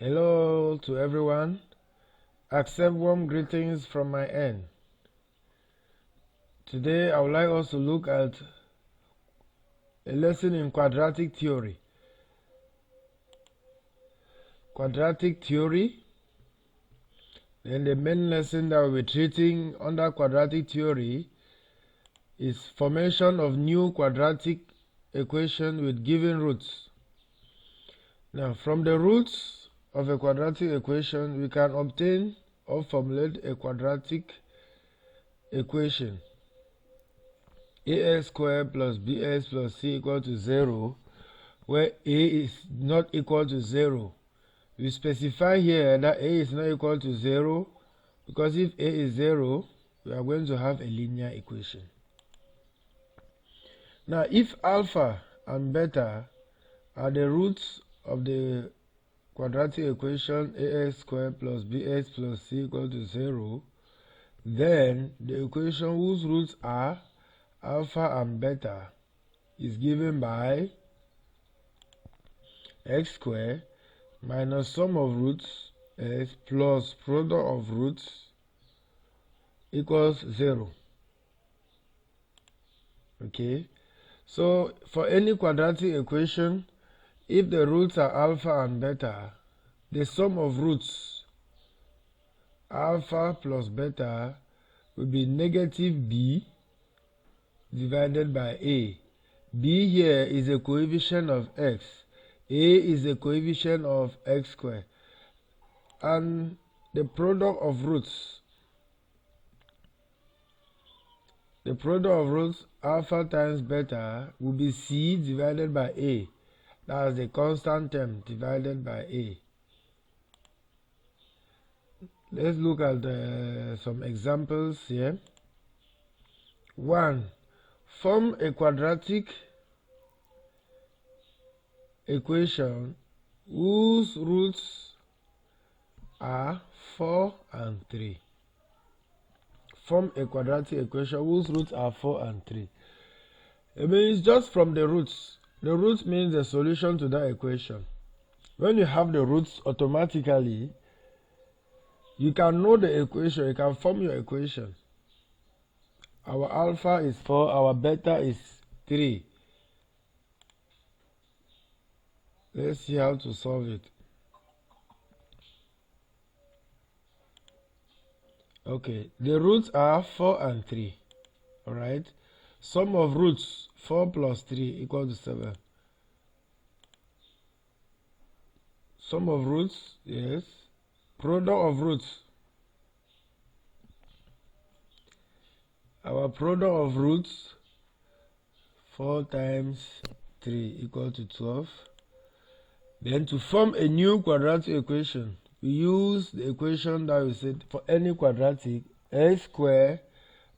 Hello to everyone. Accept warm greetings from my end. Today I would like us to look at a lesson in quadratic theory. Quadratic theory. Then the main lesson that we'll be treating under quadratic theory is formation of new quadratic equation with given roots. Now, from the roots of a quadratic equation, we can obtain or formulate a quadratic equation. ax² plus bx plus c equal to 0, where a is not equal to 0. We specify here that a is not equal to 0 because if a is 0, we are going to have a linear equation. Now, if alpha and beta are the roots of the quadratic equation ax² plus bx plus c equal to 0, then the equation whose roots are alpha and beta is given by x² minus sum of roots s plus product of roots equals 0. Okay, so for any quadratic equation, if the roots are alpha and beta, the sum of roots alpha plus beta will be negative b divided by a. B here is a coefficient of x. A is a coefficient of x². And the product of roots alpha times beta will be c divided by a. That's the constant term divided by a. Let's look at some examples here. 1. Form a quadratic equation whose roots are 4 and 3. Form a quadratic equation whose roots are 4 and 3. It means just from the roots. The roots means the solution to that equation. When you have the roots, automatically you can know the equation, you can form your equation. Our alpha is 4, our beta is 3. Let's see how to solve it. Okay, the roots are 4 and 3. Alright? Sum of roots 4 plus 3 equal to 7. Sum of roots, yes. Product of roots. Our product of roots 4 times 3 equal to 12. Then to form a new quadratic equation, we use the equation that we said for any quadratic, x²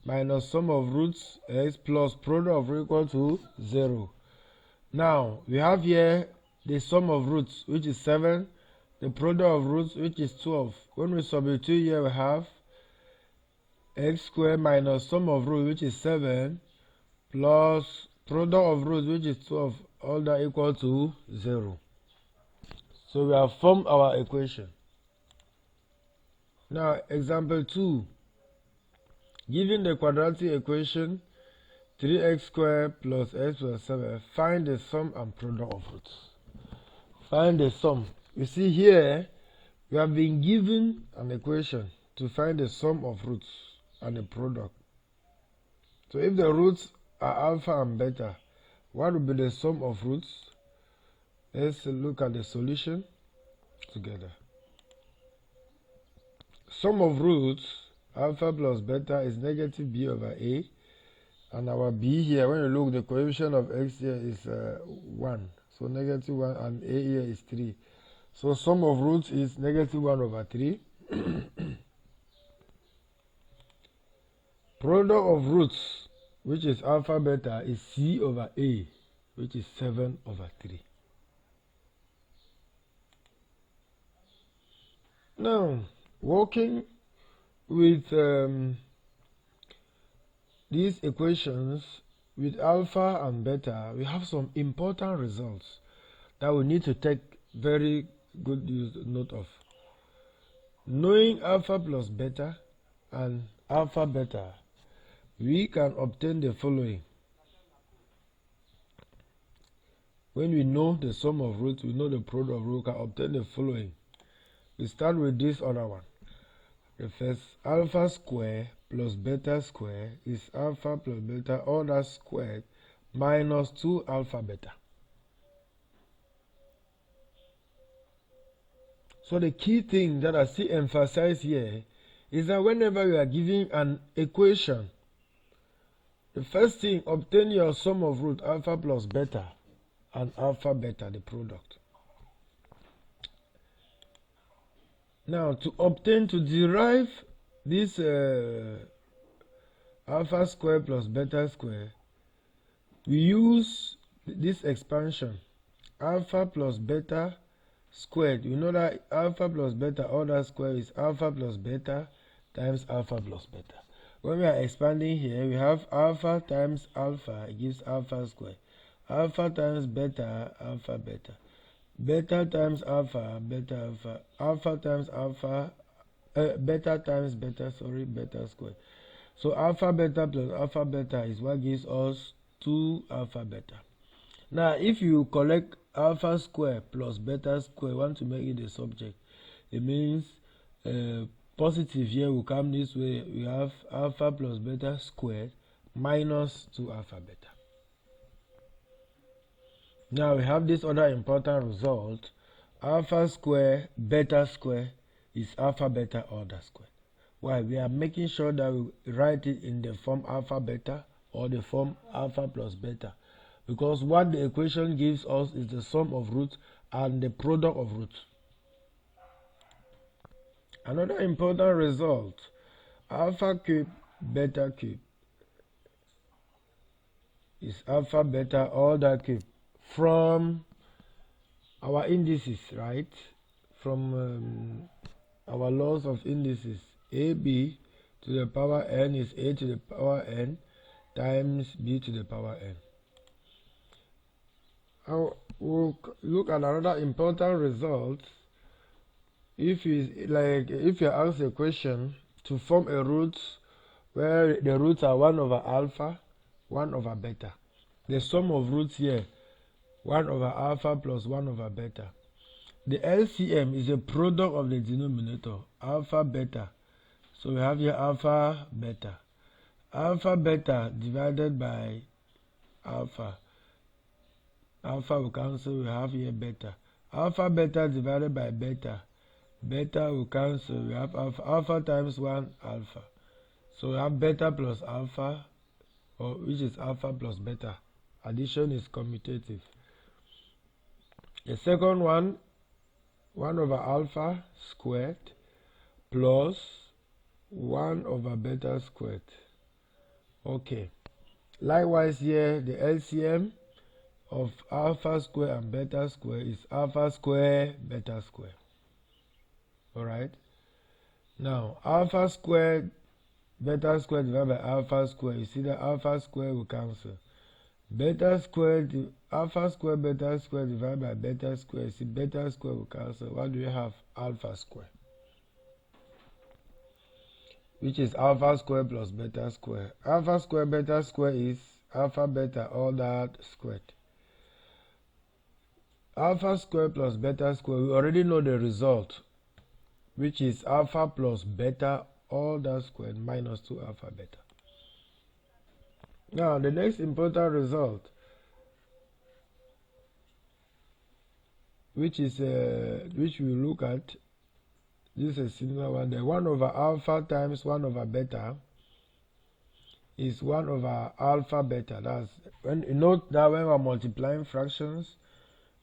minus sum of roots x plus product of roots equal to 0. Now, we have here the sum of roots, which is 7, the product of roots, which is 12. When we substitute here, we have x² minus sum of roots, which is 7, plus product of roots, which is 12, all that equal to 0. So we have formed our equation. Now, example 2. Given the quadratic equation 3x² plus x plus 7, find the sum and product of roots. Find the sum. You see here, we have been given an equation to find the sum of roots and the product. So if the roots are alpha and beta, what will be the sum of roots? Let's look at the solution together. Sum of roots alpha plus beta is negative b over a, and our b here, when you look, the coefficient of x here is 1, so negative 1, and a here is 3. So sum of roots is negative 1 over 3. Product of roots, which is alpha beta, is c over a, which is 7 over 3. Now, working with these equations with alpha and beta, we have some important results that we need to take very good use note of. Knowing alpha plus beta and alpha beta, we can obtain the following. When we know the sum of roots, we know the product of roots, we can obtain the following. We start with this other one. The first, alpha square plus beta square is alpha plus beta all that squared minus 2 alpha beta. So the key thing that I see emphasized here is that whenever you are giving an equation, the first thing, obtain your sum of root alpha plus beta and alpha beta, the product. Now to derive this alpha square plus beta square, we use this expansion, alpha plus beta squared. You know that alpha plus beta all that square is alpha plus beta times alpha plus beta. When we are expanding here, we have alpha times alpha gives alpha squared. Alpha times beta, alpha beta. Beta times alpha, beta alpha. Alpha times alpha, beta times beta, beta squared. So alpha beta plus alpha beta is what gives us 2 alpha beta. Now if you collect alpha square plus beta square, want to make it a subject, it means positive here will come this way. We have alpha plus beta squared minus 2 alpha beta. Now we have this other important result. Alpha square beta square is alpha beta order square. Why? We are making sure that we write it in the form alpha beta or the form alpha plus beta, because what the equation gives us is the sum of roots and the product of roots. Another important result, alpha cube beta cube is alpha beta order cube from our indices, right? From our laws of indices, ab to the power n is a to the power n times b to the power n. We'll look at another important result. If you're asked a question to form a root where the roots are 1 over alpha, 1 over beta. The sum of roots here, 1 over alpha plus 1 over beta. The LCM is a product of the denominator, alpha beta. So we have here alpha beta. Alpha beta divided by alpha. Alpha will cancel, we have here beta. Alpha beta divided by beta. Beta will cancel, we have alpha. Alpha times 1 alpha. So we have beta plus alpha, which is alpha plus beta. Addition is commutative. The second one, 1 over alpha squared plus 1 over beta squared. Okay. Likewise here, the LCM of alpha square and beta square is alpha square beta square. Alright. Now, alpha square beta square divided by alpha square. You see that alpha square will cancel. Beta square, alpha square beta square divided by beta square. See, beta square will cancel. What do you have? Alpha square, which is alpha square plus beta square. Alpha square beta square is alpha beta all that squared. Alpha square plus beta square, we already know the result, which is alpha plus beta all that squared minus 2 alpha beta. Now the next important result, which we look at, this is a similar one. The 1 over alpha times 1 over beta is 1 over alpha beta. That's when you note that when we're multiplying fractions,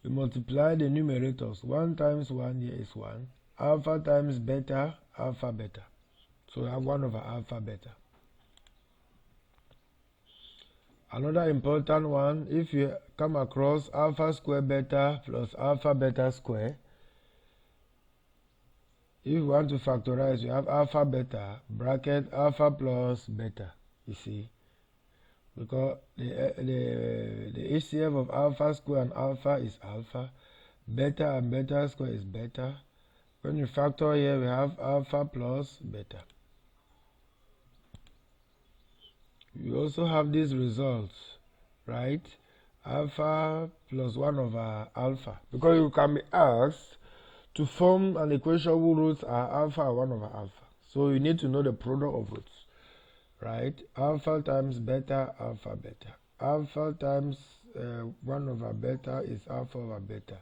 we multiply the numerators. 1 times 1 here is 1. Alpha times beta, alpha beta. So we have 1 over alpha beta. Another important one, if you come across alpha square beta plus alpha beta square, if you want to factorize, you have alpha beta bracket alpha plus beta. You see, because the HCF of alpha square and alpha is alpha, Beta and beta square is beta. When you factor here, we have alpha plus beta. We also have these results, right? Alpha plus 1 over alpha. Because you can be asked to form an equation whose roots are alpha and 1 over alpha. So you need to know the product of roots, right? Alpha times beta, alpha beta. Alpha times 1 over beta is alpha over beta.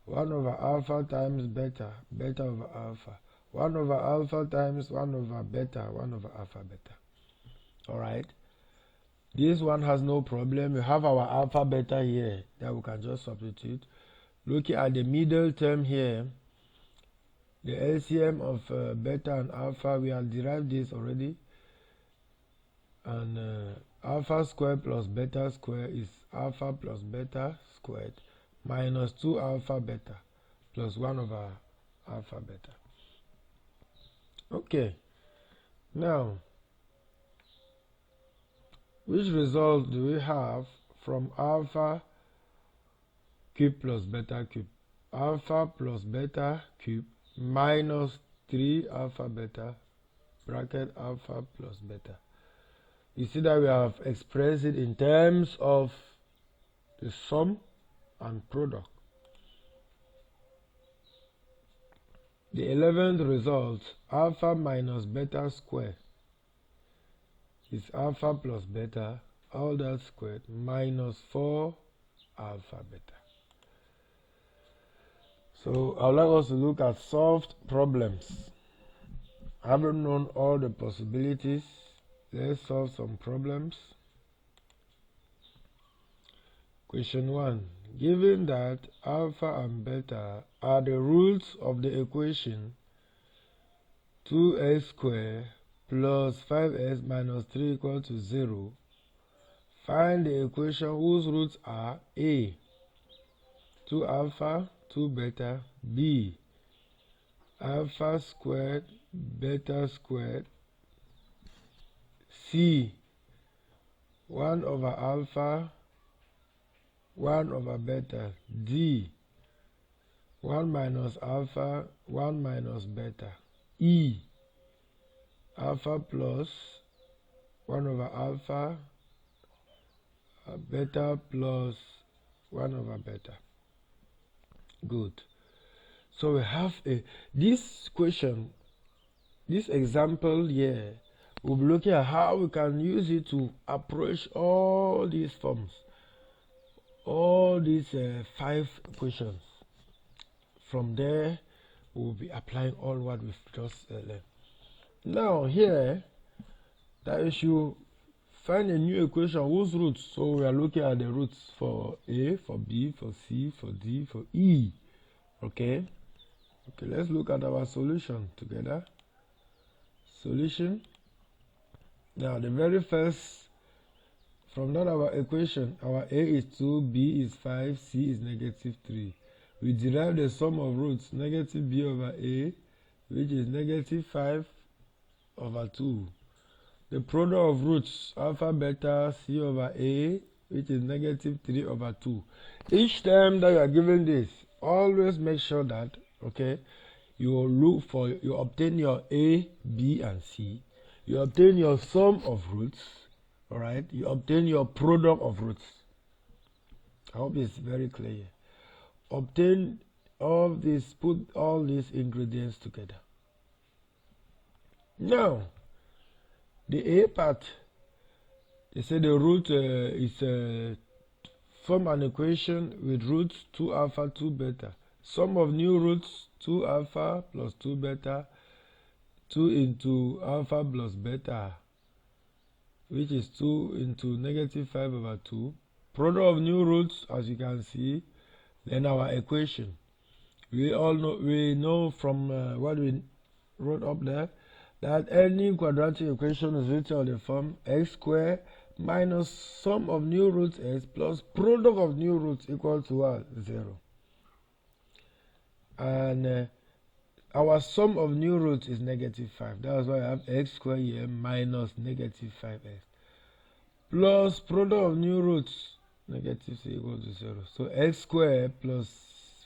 1 over alpha times beta, beta over alpha. 1 over alpha times 1 over beta, 1 over alpha beta. Alright? This one has no problem. We have our alpha beta here that we can just substitute. Looking at the middle term here, the LCM of beta and alpha, we have derived this already. And alpha squared plus beta squared is alpha plus beta squared minus 2 alpha beta plus 1 over alpha beta. Okay. Now, which result do we have from alpha cube plus beta cube? Alpha plus beta cube minus 3 alpha beta bracket alpha plus beta. You see that we have expressed it in terms of the sum and product. The 11th result, alpha minus beta squared, is alpha plus beta, all that squared, minus 4 alpha beta. So I would like us to look at solved problems. Having known all the possibilities, let's solve some problems. Question 1. Given that alpha and beta are the roots of the equation 2x squared plus 5x minus 3 equal to 0, find the equation whose roots are a, 2 alpha, 2 beta, b, alpha squared, beta squared, c, 1 over alpha, 1 over beta, d, 1 minus alpha, 1 minus beta, e, alpha plus 1 over alpha, beta plus 1 over beta. Good. So we have this question, this example here, we'll be looking at how we can use it to approach all these forms, all these 5 questions. From there, we'll be applying all what we've just learned. Now here, that is you find a new equation whose roots. So we are looking at the roots for A, for B, for C, for D, for E. Okay? Okay, let's look at our solution together. Solution. Now the very first, from that our equation, our A is 2, B is 5, C is negative 3. We derive the sum of roots, negative B over A, which is negative 5 over 2. The product of roots, alpha beta C over A, which is negative 3 over 2. Each time that you are given this, always make sure that, okay, you obtain your A, B, and C. You obtain your sum of roots, alright? You obtain your product of roots. I hope it's very clear. Obtain all this, put all these ingredients together. Now, the A part, they say the root is form an equation with roots 2 alpha, 2 beta. Sum of new roots 2 alpha plus 2 beta, 2 into alpha plus beta, which is 2 into negative 5 over 2. Product of new roots, as you can see, then our equation. We know from what we wrote up there, that any quadratic equation is written on the form x squared minus sum of new roots x plus product of new roots equal to what? 0. And our sum of new roots is negative 5. That's why I have x squared here minus negative 5x. Plus product of new roots, negative 6 equal to 0. So x squared plus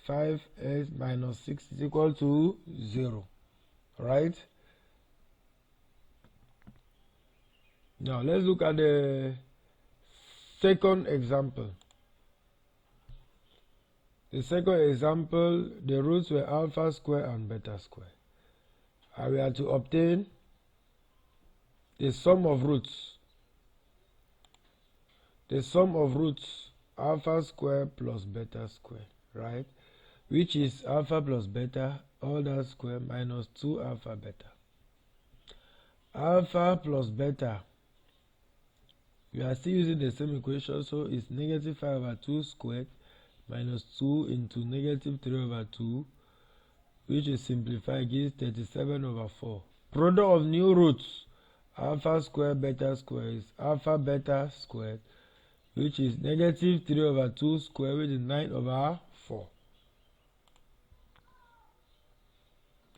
5x minus 6 is equal to 0. Right? Now let's look at the second example. The second example, the roots were alpha square and beta square. And we are to obtain the sum of roots. The sum of roots alpha square plus beta square, right? Which is alpha plus beta all that square minus 2 alpha beta. Alpha plus beta, we are still using the same equation, so it's negative 5 over 2 squared minus 2 into negative 3 over 2, which is simplified gives 37 over 4. Product of new roots alpha square beta square is alpha beta squared, which is negative 3 over 2 square, which is 9 over 4.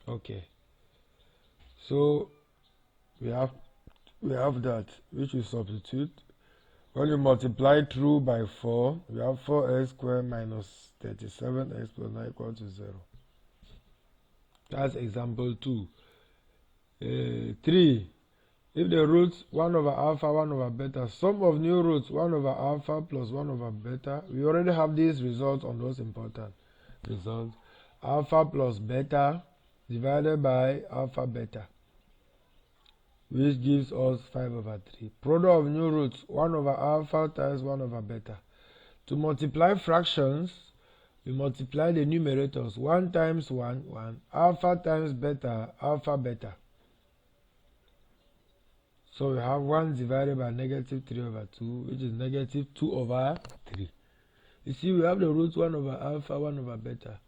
Okay, so we have that, which we substitute. When you multiply through by 4, we have 4x squared minus 37x plus 9 equal to 0. That's example 2. 3. If the roots 1 over alpha, 1 over beta, sum of new roots 1 over alpha plus 1 over beta, we already have these results on those important results. Alpha plus beta divided by alpha beta, which gives us 5 over 3. Product of new roots 1 over alpha times 1 over beta. To multiply fractions, we multiply the numerators. 1 times 1, 1. Alpha times beta, alpha beta. So we have 1 divided by negative 3 over 2, which is negative 2 over 3. You see, we have the roots 1 over alpha, 1 over beta.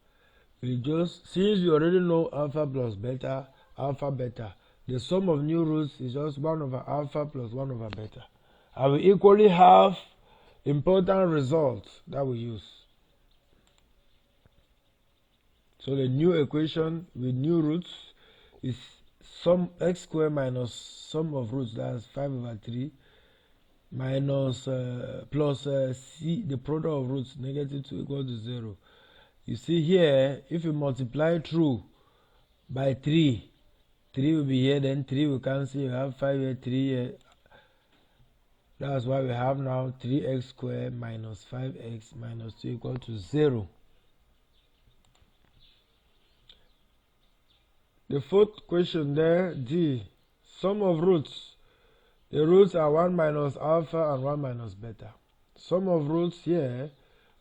We just, since we already know alpha plus beta, alpha beta, the sum of new roots is just 1 over alpha plus 1 over beta. And we equally have important results that we use. So the new equation with new roots is sum x squared minus sum of roots, that's 5 over 3, minus plus c, the product of roots, negative 2 equal to 0. You see here, if you multiply through by 3, 3 will be here, then 3 will cancel, you have 5 here, 3 here. That's why we have now 3x squared minus 5x minus 2 equal to 0. The fourth question there, D. Sum of roots. The roots are 1 minus alpha and 1 minus beta. Sum of roots here,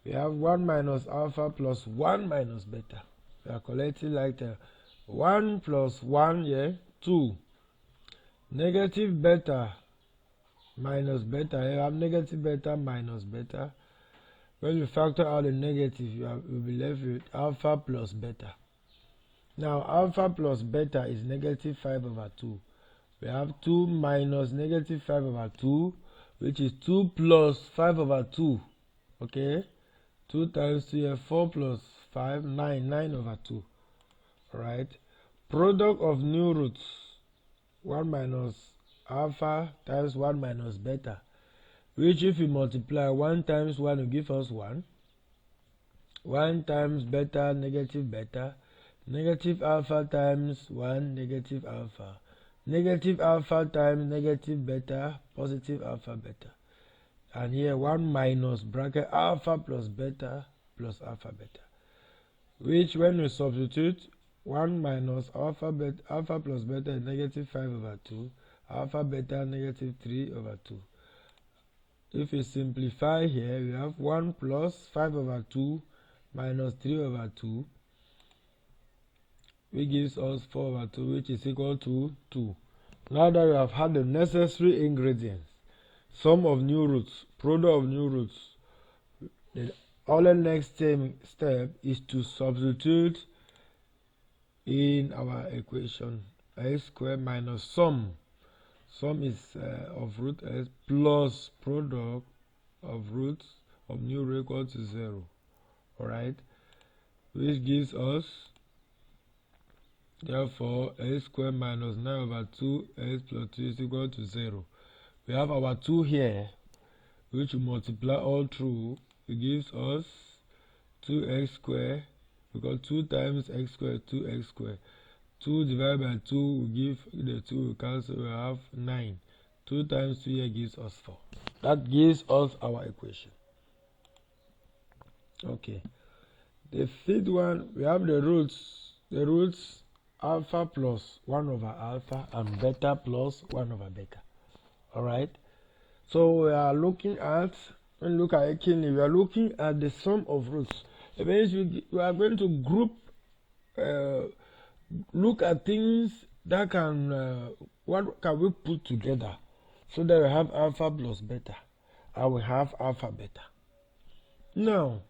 we have 1 minus alpha plus 1 minus beta. We are collecting like 1 plus 1 here, 2. Negative beta minus beta. You have negative beta minus beta. When you factor out the negative, you'll be left with alpha plus beta. Now, alpha plus beta is negative 5 over 2. We have 2 minus negative 5 over 2, which is 2 plus 5 over 2. Okay? 2 times 2 4 plus 5, 9, 9 over 2. Alright? Product of new roots, 1 minus alpha times 1 minus beta, which if we multiply 1 times 1 will give us 1. 1 times beta, negative alpha times 1, negative alpha. Negative alpha times negative beta, positive alpha beta. And here 1 minus bracket alpha plus beta plus alpha beta. Which when we substitute, 1 minus alpha plus beta is negative 5 over 2. Alpha beta negative 3 over 2. If we simplify here, we have 1 plus 5 over 2 minus 3 over 2, which gives us 4 over 2, which is equal to 2. Now that we have had the necessary ingredients, sum of new roots, product of new roots, the only next step is to substitute in our equation x squared minus sum. Sum is of root s plus product of roots of new root equal to 0. Alright? Which gives us, therefore, x squared minus 9 over 2x plus 2 is equal to 0. We have our 2 here, which we multiply all through. It gives us 2x squared because 2 times x squared 2x squared. 2 divided by 2 will give the 2 will cancel, we have 9. 2 times 2 here gives us 4. That gives us our equation. Okay. The fifth one, we have the roots. The roots alpha plus 1 over alpha and beta plus 1 over beta. Alright. So we are looking at, when you look at it keenly, we are looking at the sum of roots. It means we are going to group, look at things that can, what can we put together so that we have alpha plus beta, and we have alpha beta. Now,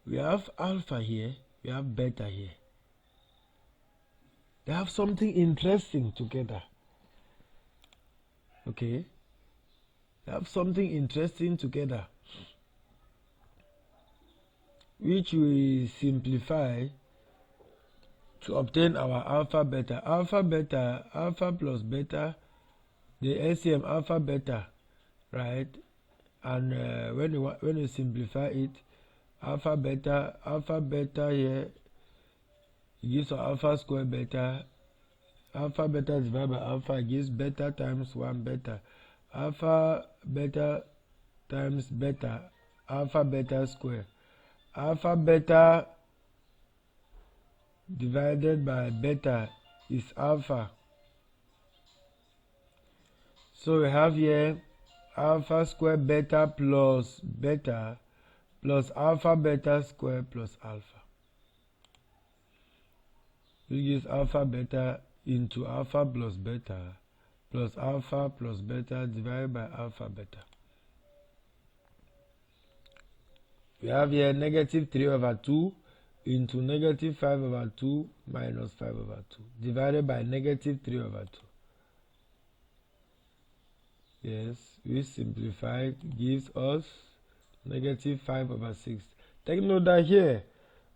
we have alpha here, we have beta here. They have something interesting together. Okay? They have something interesting together, which we simplify to obtain our alpha beta. Alpha plus beta, the LCM alpha beta, right? And when you simplify it, alpha beta here gives us alpha square beta. Alpha beta divided by alpha gives beta times 1 beta. Alpha beta times beta, alpha beta square. Alpha beta divided by beta is alpha. So we have here alpha square beta plus alpha beta square plus alpha. Which gives alpha beta into alpha plus beta plus alpha plus beta divided by alpha beta. We have here negative 3 over 2 into negative 5 over 2 minus 5 over 2 divided by negative 3 over 2. Yes, we simplify, gives us negative 5 over 6. Take note that here,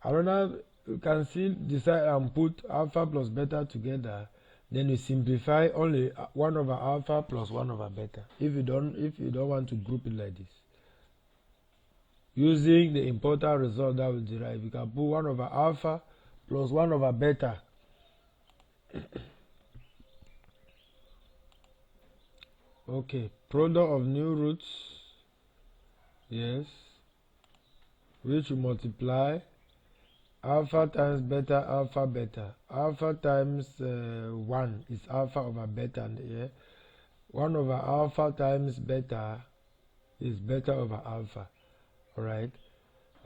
another, you can still decide and put alpha plus beta together. Then you simplify only 1 over alpha plus 1 over beta. If you don't want to group it like this. Using the important result that we derive, you can put 1 over alpha plus 1 over beta. Okay, product of new roots, yes, which will multiply alpha times beta, alpha beta. Alpha times 1 is alpha over beta, and here 1 over alpha times beta is beta over alpha. Alright,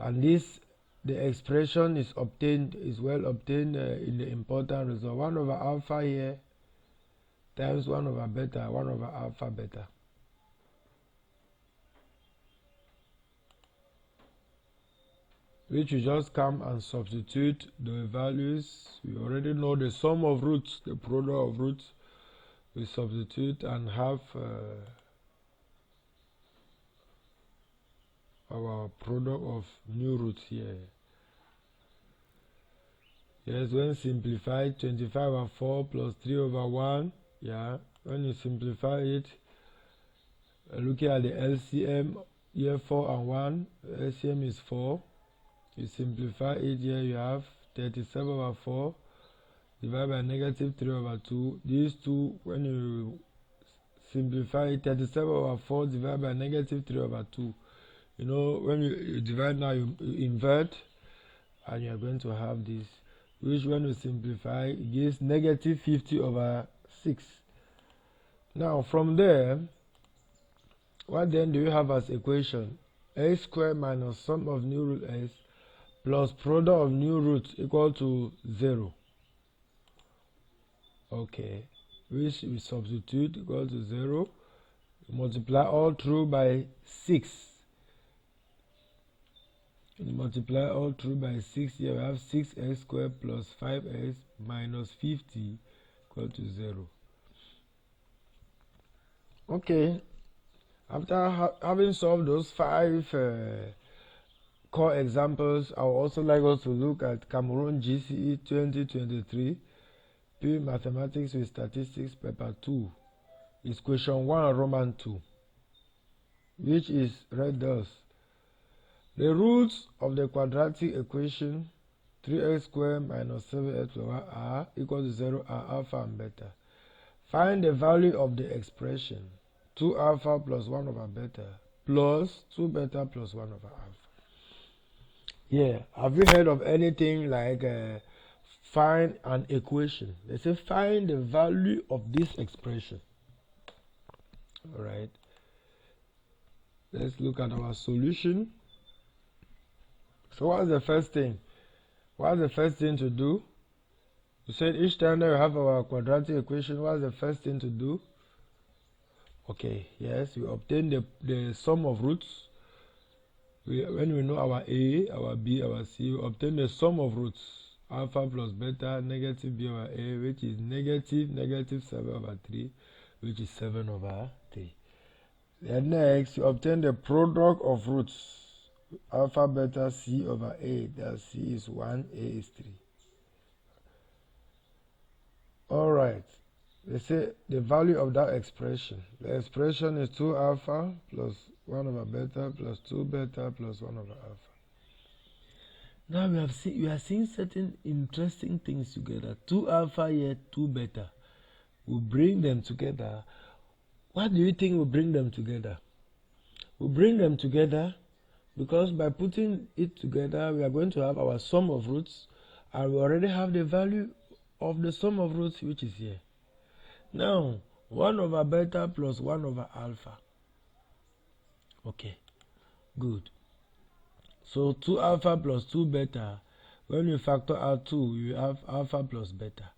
and this, the expression is well obtained in the important result. 1 over alpha here times 1 over beta, 1 over alpha beta. Which you just come and substitute the values. We already know the sum of roots, the product of roots. We substitute and have our product of new roots here. Yes, when simplified, 25 over 4 plus 3 over 1. Yeah, when you simplify it, looking at the LCM, here 4 and 1, LCM is 4. You simplify it, here you have 37 over 4 divided by negative 3 over 2. These two, when you simplify it, 37 over 4 divided by negative 3 over 2. You know, when you divide now, you invert, and you are going to have this, which when you simplify, it gives negative 50 over 6. Now, from there, what then do you have as equation? A squared minus sum of new root s plus product of new roots equal to 0. Okay, which we substitute equal to 0. Multiply all through by 6. Multiply all through by 6. Here we have 6x squared plus 5x minus 50 equal to 0. Okay, after having solved those 5 core examples, I would also like us to look at Cameroon GCE 2023 P Mathematics with Statistics Paper 2. It's question 1 Roman 2, which is read thus: the roots of the quadratic equation 3x squared minus 7x plus 1 are equal to 0 are alpha and beta. Find the value of the expression 2 alpha plus 1 over beta plus 2 beta plus 1 over alpha. Yeah, have you heard of anything like find an equation? They say find the value of this expression. All right. Let's look at our solution. So what's the first thing? What's the first thing to do? We said each time that we have our quadratic equation, what's the first thing to do? Okay, yes, we obtain the sum of roots. When we know our a, our b, our c, we obtain the sum of roots. Alpha plus beta, negative b over a, which is negative 7 over 3, which is 7 over 3. Then next, you obtain the product of roots. Alpha beta c over a, that c is 1, a is 3. Alright, they say the value of that expression. The expression is 2 alpha plus 1 over beta plus 2 beta plus 1 over alpha. Now we are seeing certain interesting things together. 2 alpha here, 2 beta. We bring them together. What do you think will bring them together? We bring them together because by putting it together, we are going to have our sum of roots, and we already have the value of the sum of roots, which is here. Now, 1 over beta plus 1 over alpha. Okay, good. So 2 alpha plus 2 beta, when you factor out 2, you have alpha plus beta.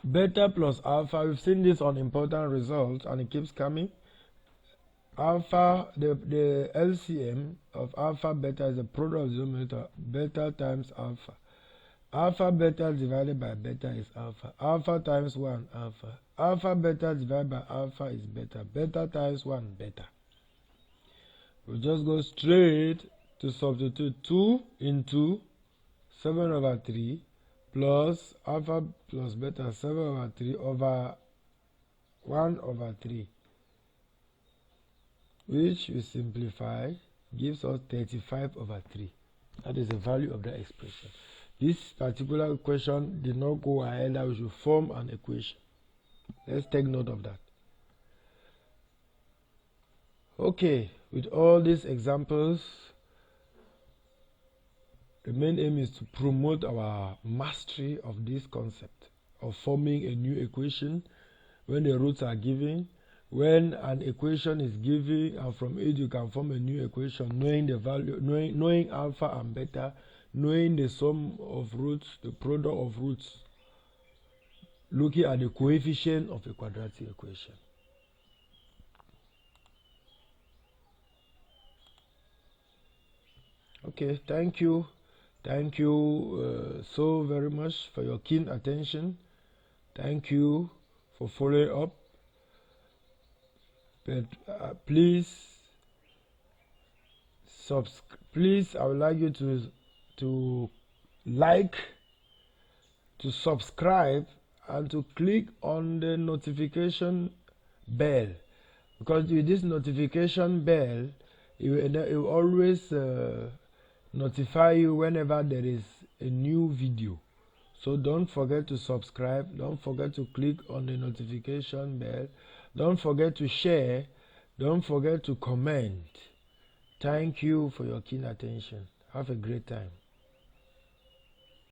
Beta plus alpha, we've seen this on important results and it keeps coming. Alpha, the LCM of alpha beta is the product of the denominator, beta times alpha. Alpha beta divided by beta is alpha. Alpha times 1, alpha. Alpha beta divided by alpha is beta. Beta times 1, beta. We just go straight to substitute 2 into 7 over 3 plus alpha plus beta 7 over 3 over 1 over 3, which we simplify gives us 35 over 3. That is the value of the expression. This particular equation did not go ahead that we should form an equation. Let's take note of that. Okay, with all these examples, the main aim is to promote our mastery of this concept of forming a new equation when the roots are given. When an equation is given and from it you can form a new equation, knowing the value, knowing alpha and beta, knowing the sum of roots, the product of roots, looking at the coefficient of a quadratic equation. Okay, thank you. Thank you so very much for your keen attention. Thank you for following up. But please, I would like you to like, to subscribe, and to click on the notification bell, because with this notification bell, it will always notify you whenever there is a new video. So don't forget to subscribe, don't forget to click on the notification bell, don't forget to share, don't forget to comment. Thank you for your keen attention. Have a great time.